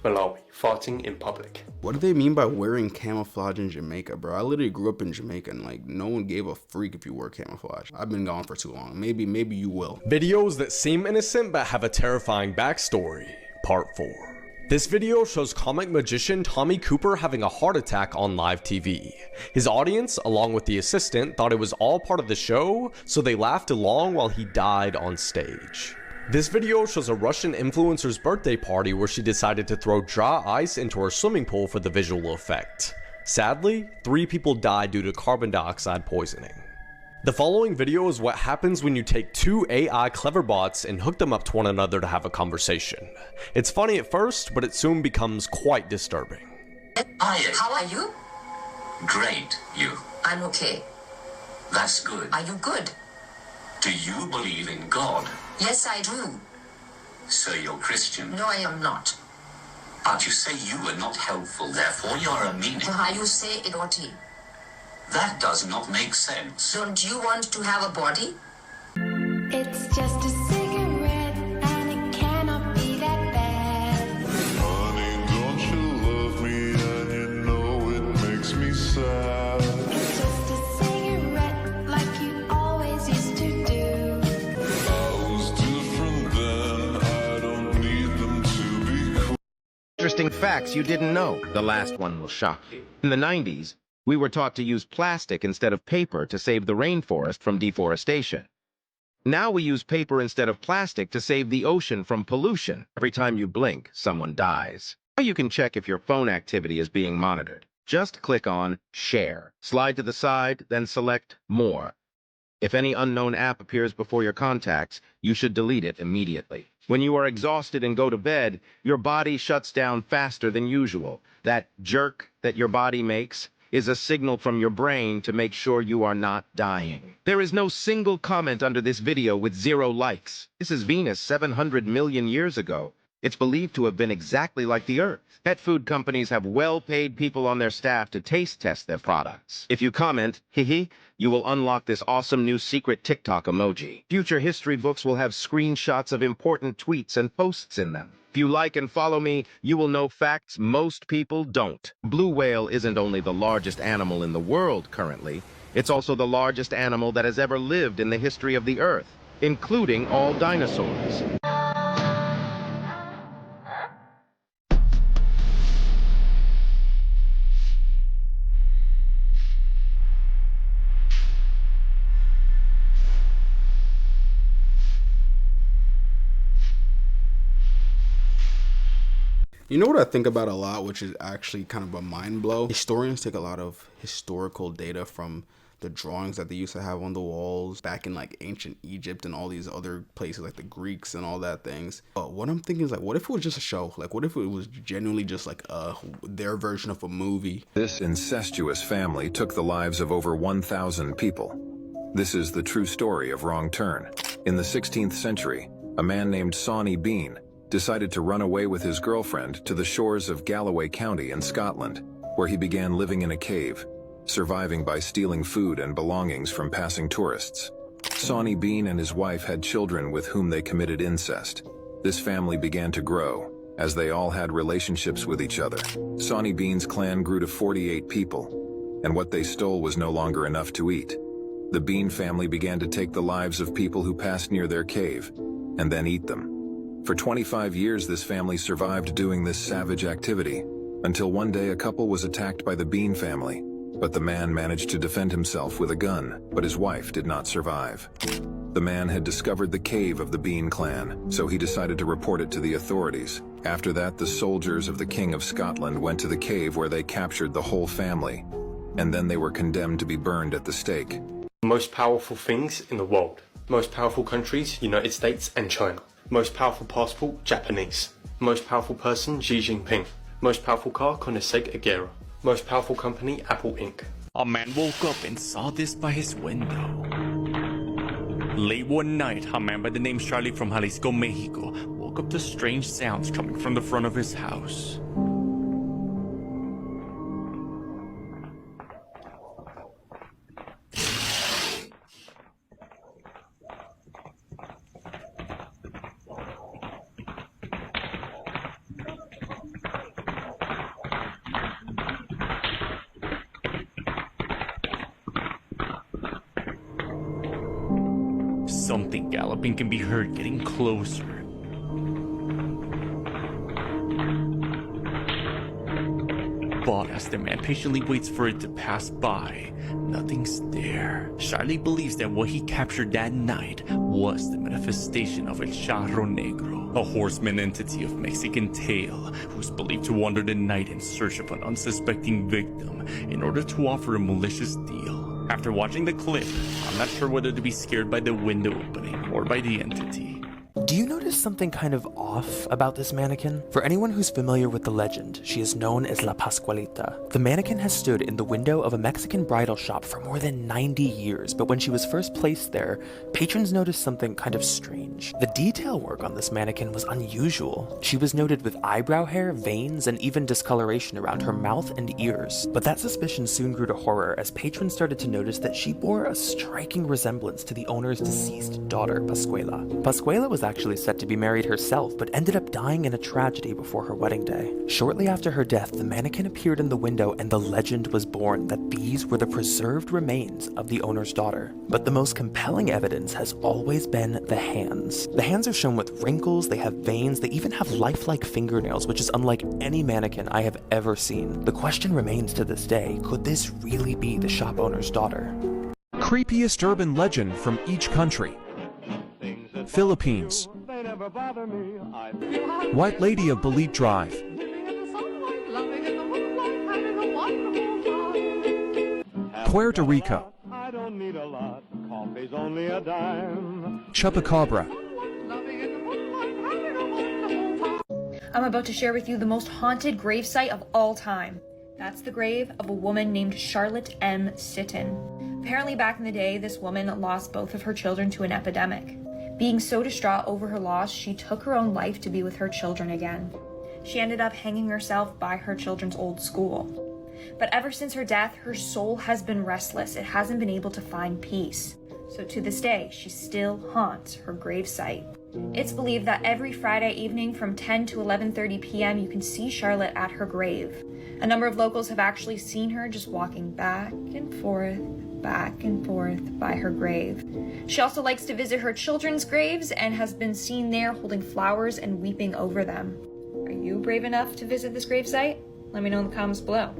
Malawi farting in public. What do they mean by wearing camouflage in Jamaica, bro? I literally grew up in Jamaica and like no one gave a freak if you wore camouflage. I've been gone for too long. Maybe you will. Videos that seem innocent but have a terrifying backstory. Part 4. This video shows comic magician Tommy Cooper having a heart attack on live TV. His audience, along with the assistant, thought it was all part of the show, so they laughed along while he died on stage. This video shows a Russian influencer's birthday party where she decided to throw dry ice into her swimming pool for the visual effect. Sadly, 3 people died due to carbon dioxide poisoning. The following video is what happens when you take 2 AI clever bots and hook them up to one another to have a conversation. It's funny at first, but it soon becomes quite disturbing. Hiya. How are you? Great. You? I'm okay. That's good. Are you good? Do you believe in God? Yes, I do. So you're Christian? No, I am not. But you say you are not helpful, therefore you're a meaning. How you say it, Oti? That does not make sense. Don't you want to have a body? It's just a cigarette, and it cannot be that bad. Honey, don't you love me, and you know it makes me sad. It's just a cigarette, like you always used to do. I was different then, I don't need them to be cool. Interesting facts you didn't know. The last one will shock you. In the 90s, we were taught to use plastic instead of paper to save the rainforest from deforestation. Now we use paper instead of plastic to save the ocean from pollution. Every time you blink, someone dies. Now you can check if your phone activity is being monitored. Just click on Share. Slide to the side, then select More. If any unknown app appears before your contacts, you should delete it immediately. When you are exhausted and go to bed, your body shuts down faster than usual. That jerk that your body makes is a signal from your brain to make sure you are not dying. There is no single comment under this video with 0 likes. This is Venus 700 million years ago. It's believed to have been exactly like the Earth. Pet food companies have well-paid people on their staff to taste test their products. If you comment, "Hehe," you will unlock this awesome new secret TikTok emoji. Future history books will have screenshots of important tweets and posts in them. If you like and follow me, you will know facts most people don't. Blue whale isn't only the largest animal in the world currently, it's also the largest animal that has ever lived in the history of the Earth, including all dinosaurs. You know what I think about a lot, which is actually kind of a mind blow? Historians take a lot of historical data from the drawings that they used to have on the walls back in like ancient Egypt and all these other places like the Greeks and all that things. But what I'm thinking is like, what if it was just a show? Like, what if it was genuinely just like their version of a movie? This incestuous family took the lives of over 1,000 people. This is the true story of Wrong Turn. In the 16th century, a man named Sawney Bean decided to run away with his girlfriend to the shores of Galloway County in Scotland, where he began living in a cave, surviving by stealing food and belongings from passing tourists. Sawney Bean and his wife had children with whom they committed incest. This family began to grow, as they all had relationships with each other. Sawney Bean's clan grew to 48 people, and what they stole was no longer enough to eat. The Bean family began to take the lives of people who passed near their cave, and then eat them. For 25 years, this family survived doing this savage activity, until one day a couple was attacked by the Bean family. But the man managed to defend himself with a gun, but his wife did not survive. The man had discovered the cave of the Bean clan, so he decided to report it to the authorities. After that, the soldiers of the King of Scotland went to the cave where they captured the whole family, and then they were condemned to be burned at the stake. Most powerful things in the world. Most powerful countries, United States and China. Most powerful passport, Japanese. Most powerful person, Xi Jinping. Most powerful car, Koenigsegg Agera. Most powerful company, Apple Inc. A man woke up and saw this by his window. Late one night, a man by the name Charlie from Jalisco, Mexico, woke up to strange sounds coming from the front of his house. Something galloping can be heard getting closer. But as the man patiently waits for it to pass by, nothing's there. Charlie believes that what he captured that night was the manifestation of El Charro Negro, a horseman entity of Mexican tale who's believed to wander the night in search of an unsuspecting victim in order to offer a malicious deal. After watching the clip, I'm not sure whether to be scared by the window opening or by the entity. Do you notice something kind of off about this mannequin? For anyone who's familiar with the legend, she is known as La Pascualita. The mannequin has stood in the window of a Mexican bridal shop for more than 90 years, but when she was first placed there, patrons noticed something kind of strange. The detail work on this mannequin was unusual. She was noted with eyebrow hair, veins, and even discoloration around her mouth and ears. But that suspicion soon grew to horror as patrons started to notice that she bore a striking resemblance to the owner's deceased daughter, Pascuala. Pascuala was actually set to be married herself, but ended up dying in a tragedy before her wedding day. Shortly after her death, the mannequin appeared in the window and the legend was born that these were the preserved remains of the owner's daughter. But the most compelling evidence has always been the hands. The hands are shown with wrinkles, they have veins, they even have lifelike fingernails, which is unlike any mannequin I have ever seen. The question remains to this day, could this really be the shop owner's daughter? Creepiest urban legend from each country. Philippines. White Lady of Balit Drive. Puerto Rico. Chupacabra. I'm about to share with you the most haunted gravesite of all time. That's the grave of a woman named Charlotte M. Sitton. Apparently back in the day, this woman lost both of her children to an epidemic. Being so distraught over her loss, she took her own life to be with her children again. She ended up hanging herself by her children's old school. But ever since her death, her soul has been restless. It hasn't been able to find peace. So to this day, she still haunts her gravesite. It's believed that every Friday evening from 10 to 11:30 p.m. you can see Charlotte at her grave. A number of locals have actually seen her just walking back and forth by her grave. She also likes to visit her children's graves and has been seen there holding flowers and weeping over them. Are you brave enough to visit this gravesite? Let me know in the comments below.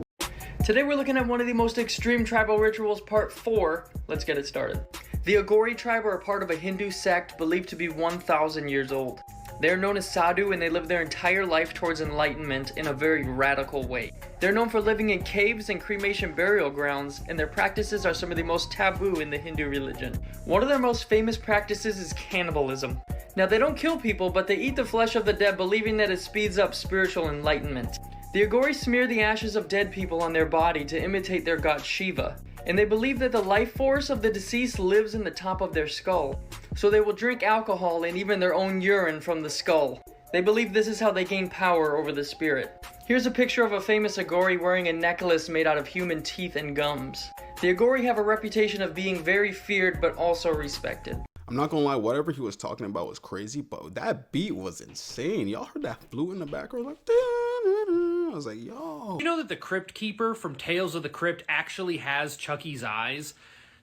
Today we're looking at one of the most extreme tribal rituals, part 4. Let's get it started. The Agori tribe are a part of a Hindu sect believed to be 1,000 years old. They are known as sadhu, and they live their entire life towards enlightenment in a very radical way. They're known for living in caves and cremation burial grounds, and their practices are some of the most taboo in the Hindu religion. One of their most famous practices is cannibalism. Now, they don't kill people, but they eat the flesh of the dead, believing that it speeds up spiritual enlightenment. The Agori smear the ashes of dead people on their body to imitate their god Shiva, and they believe that the life force of the deceased lives in the top of their skull. So they will drink alcohol and even their own urine from the skull. They believe this is how they gain power over the spirit. Here's a picture of a famous Agori wearing a necklace made out of human teeth and gums. The Agori have a reputation of being very feared but also respected. I'm not gonna lie, whatever he was talking about was crazy, but that beat was insane. Y'all heard that flute in the background? Like, I was like, yo. You know that the Crypt Keeper from Tales of the Crypt actually has Chucky's eyes?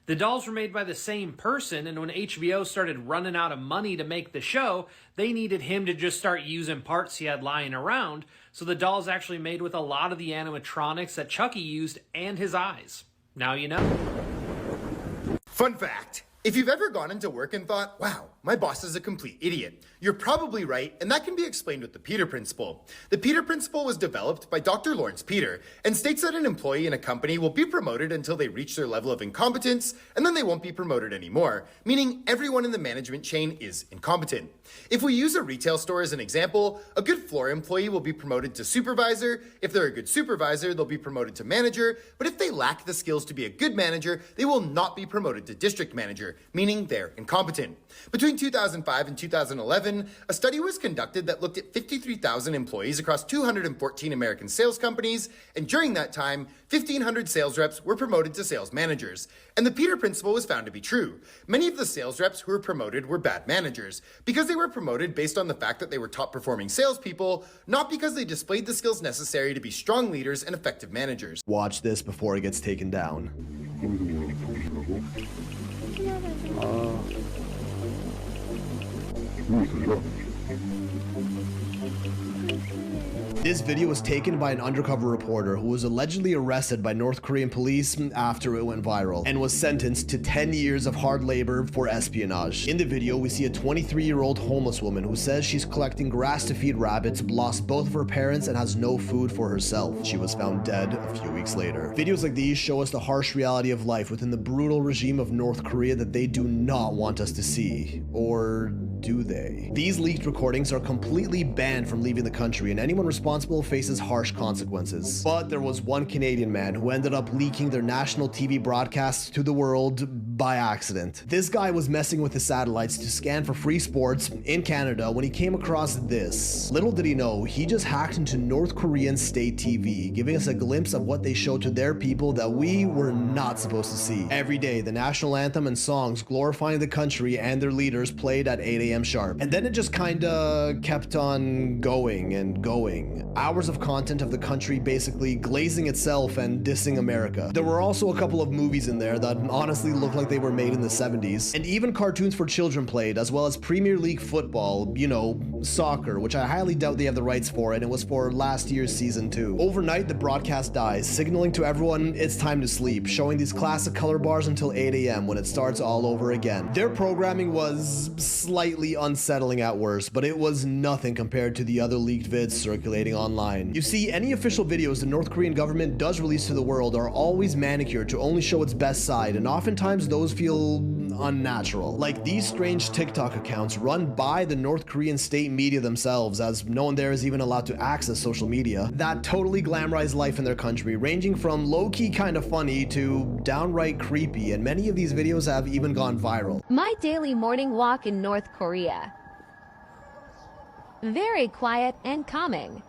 The dolls were made by the same person, and when HBO started running out of money to make the show, they needed him to just start using parts he had lying around, so the doll's actually made with a lot of the animatronics that Chucky used and his eyes. Now you know. Fun fact. If you've ever gone into work and thought, wow, my boss is a complete idiot, you're probably right, and that can be explained with the Peter Principle. The Peter Principle was developed by Dr. Lawrence Peter and states that an employee in a company will be promoted until they reach their level of incompetence, and then they won't be promoted anymore, meaning everyone in the management chain is incompetent. If we use a retail store as an example, a good floor employee will be promoted to supervisor. If they're a good supervisor, they'll be promoted to manager, but if they lack the skills to be a good manager, they will not be promoted to district manager, meaning they're incompetent. Between 2005 and 2011, a study was conducted that looked at 53,000 employees across 214 American sales companies, and during that time, 1,500 sales reps were promoted to sales managers. And the Peter Principle was found to be true. Many of the sales reps who were promoted were bad managers, because they were promoted based on the fact that they were top-performing salespeople, not because they displayed the skills necessary to be strong leaders and effective managers. Watch this before it gets taken down. This video was taken by an undercover reporter who was allegedly arrested by North Korean police after it went viral and was sentenced to 10 years of hard labor for espionage. In the video, we see a 23-year-old homeless woman who says she's collecting grass to feed rabbits, lost both of her parents, and has no food for herself. She was found dead a few weeks later. Videos like these show us the harsh reality of life within the brutal regime of North Korea that they do not want us to see. Or do they? These leaked recordings are completely banned from leaving the country, and anyone responsible faces harsh consequences. But there was one Canadian man who ended up leaking their national TV broadcasts to the world by accident. This guy was messing with the satellites to scan for free sports in Canada when he came across this. Little did he know, he just hacked into North Korean state TV, giving us a glimpse of what they show to their people that we were not supposed to see. Every day, the national anthem and songs glorifying the country and their leaders played at 8 a.m. sharp. And then it just kinda kept on going and going. Hours of content of the country basically glazing itself and dissing America. There were also a couple of movies in there that honestly looked like they were made in the 70s. And even cartoons for children played, as well as Premier League football, you know, soccer, which I highly doubt they have the rights for, and it was for last year's season 2. Overnight, the broadcast dies, signaling to everyone it's time to sleep, showing these classic color bars until 8 a.m. when it starts all over again. Their programming was slightly unsettling at worst, but it was nothing compared to the other leaked vids circulating online. You see, any official videos the North Korean government does release to the world are always manicured to only show its best side, and oftentimes those feel unnatural. Like these strange TikTok accounts run by the North Korean state media themselves, as no one there is even allowed to access social media, that totally glamorize life in their country, ranging from low-key kind of funny to downright creepy, and many of these videos have even gone viral. My daily morning walk in North Korea. Very quiet and calming.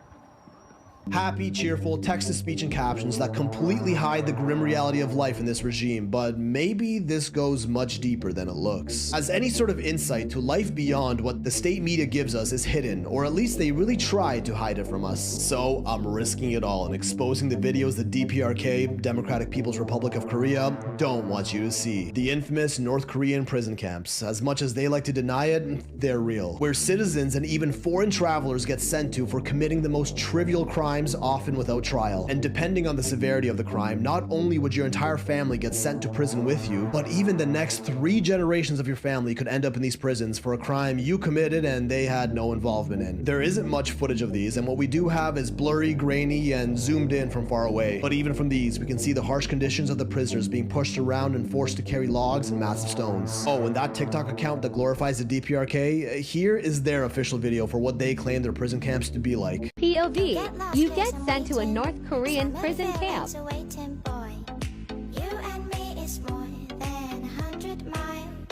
Happy, cheerful, text-to-speech and captions that completely hide the grim reality of life in this regime, but maybe this goes much deeper than it looks. As any sort of insight to life beyond what the state media gives us is hidden, or at least they really try to hide it from us. So I'm risking it all and exposing the videos the DPRK, Democratic People's Republic of Korea, don't want you to see. The infamous North Korean prison camps. As much as they like to deny it, they're real. Where citizens and even foreign travelers get sent to for committing the most trivial crimes crimes, often without trial. And depending on the severity of the crime, not only would your entire family get sent to prison with you, but even the next 3 generations of your family could end up in these prisons for a crime you committed and they had no involvement in. There isn't much footage of these, and what we do have is blurry, grainy, and zoomed in from far away. But even from these, we can see the harsh conditions of the prisoners being pushed around and forced to carry logs and massive stones. Oh, and that TikTok account that glorifies the DPRK, here is their official video for what they claim their prison camps to be like. POV, you get sent to a North Korean prison camp.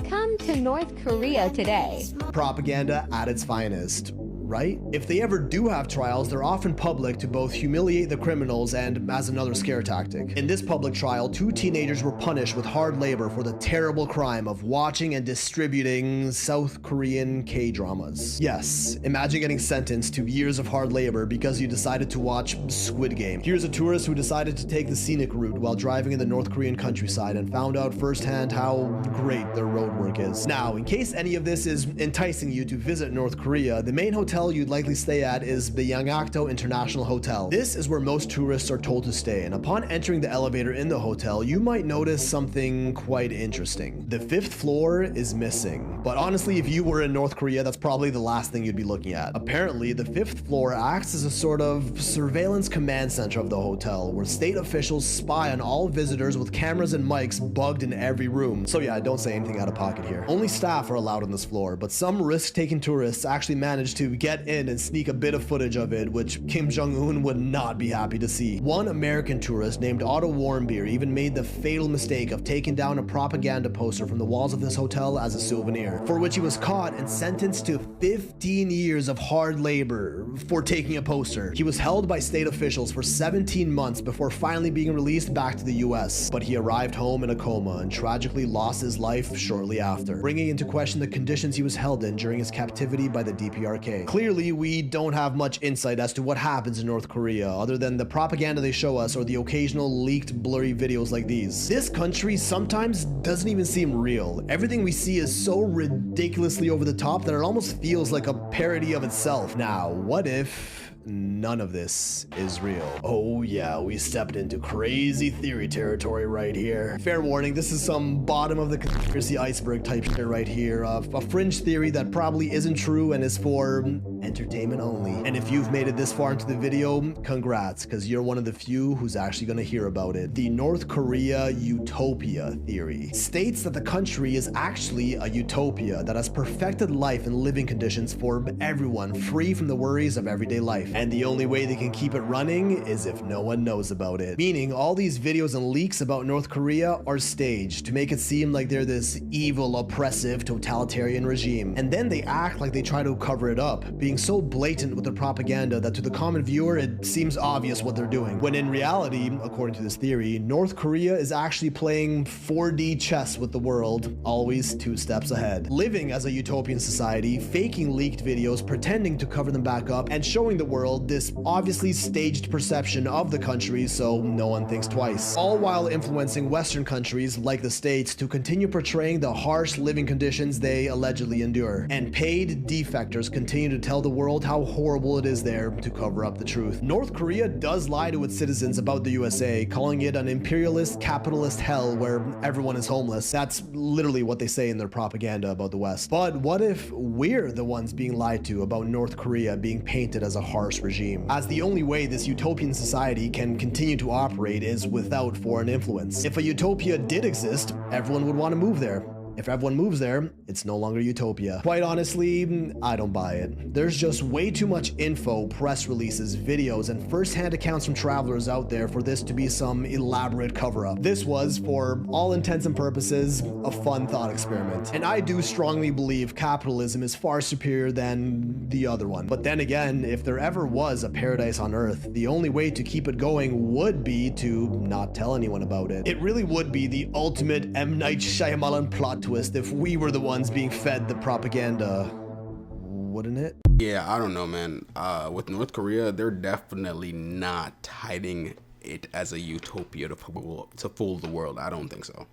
Come to North Korea today. Propaganda at its finest, right? If they ever do have trials, they're often public to both humiliate the criminals and as another scare tactic. In this public trial, 2 teenagers were punished with hard labor for the terrible crime of watching and distributing South Korean K-dramas. Yes, imagine getting sentenced to years of hard labor because you decided to watch Squid Game. Here's a tourist who decided to take the scenic route while driving in the North Korean countryside and found out firsthand how great their road work is. Now, in case any of this is enticing you to visit North Korea, the main hotel you'd likely stay at is the Yangakdo International Hotel. This is where most tourists are told to stay, and upon entering the elevator in the hotel, you might notice something quite interesting. The 5th floor is missing, but honestly, if you were in North Korea, that's probably the last thing you'd be looking at. Apparently, the 5th floor acts as a sort of surveillance command center of the hotel, where state officials spy on all visitors with cameras and mics bugged in every room. So yeah, don't say anything out of pocket here. Only staff are allowed on this floor, but some risk-taking tourists actually managed to get in and sneak a bit of footage of it, which Kim Jong-un would not be happy to see. One American tourist named Otto Warmbier even made the fatal mistake of taking down a propaganda poster from the walls of this hotel as a souvenir, for which he was caught and sentenced to 15 years of hard labor for taking a poster. He was held by state officials for 17 months before finally being released back to the US, but he arrived home in a coma and tragically lost his life shortly after, bringing into question the conditions he was held in during his captivity by the DPRK. Clearly, we don't have much insight as to what happens in North Korea, other than the propaganda they show us or the occasional leaked blurry videos like these. This country sometimes doesn't even seem real. Everything we see is so ridiculously over the top that it almost feels like a parody of itself. Now, what if none of this is real? Oh yeah, we stepped into crazy theory territory right here. Fair warning, this is some bottom of the conspiracy iceberg type shit right here. A fringe theory that probably isn't true and is for entertainment only. And if you've made it this far into the video, congrats, because you're one of the few who's actually gonna hear about it. The North Korea utopia theory states that the country is actually a utopia that has perfected life and living conditions for everyone, free from the worries of everyday life. And the only way they can keep it running is if no one knows about it. Meaning all these videos and leaks about North Korea are staged to make it seem like they're this evil, oppressive, totalitarian regime. And then they act like they try to cover it up, being so blatant with their propaganda that to the common viewer it seems obvious what they're doing. When in reality, according to this theory, North Korea is actually playing 4D chess with the world, always 2 steps ahead. Living as a utopian society, faking leaked videos, pretending to cover them back up, and showing the world this obviously staged perception of the country so no one thinks twice. All while influencing Western countries like the States to continue portraying the harsh living conditions they allegedly endure. And paid defectors continue to tell the world how horrible it is there to cover up the truth. North Korea does lie to its citizens about the USA, calling it an imperialist, capitalist hell where everyone is homeless. That's literally what they say in their propaganda about the West. But what if we're the ones being lied to about North Korea being painted as a harsh regime, as the only way this utopian society can continue to operate is without foreign influence? If a utopia did exist, everyone would want to move there. If everyone moves there, it's no longer utopia. Quite honestly, I don't buy it. There's just way too much info, press releases, videos, and first-hand accounts from travelers out there for this to be some elaborate cover-up. This was, for all intents and purposes, a fun thought experiment. And I do strongly believe capitalism is far superior than the other one. But then again, if there ever was a paradise on Earth, the only way to keep it going would be to not tell anyone about it. It really would be the ultimate M. Night Shyamalan plot twist if we were the ones being fed the propaganda, wouldn't it? Yeah, I don't know, man. With North Korea, they're definitely not hiding it as a utopia to fool the world. I don't think so.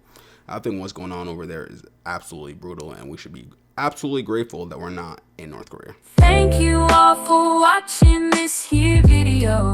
I think what's going on over there is absolutely brutal, and we should be absolutely grateful that we're not in North Korea. Thank you all for watching this here video.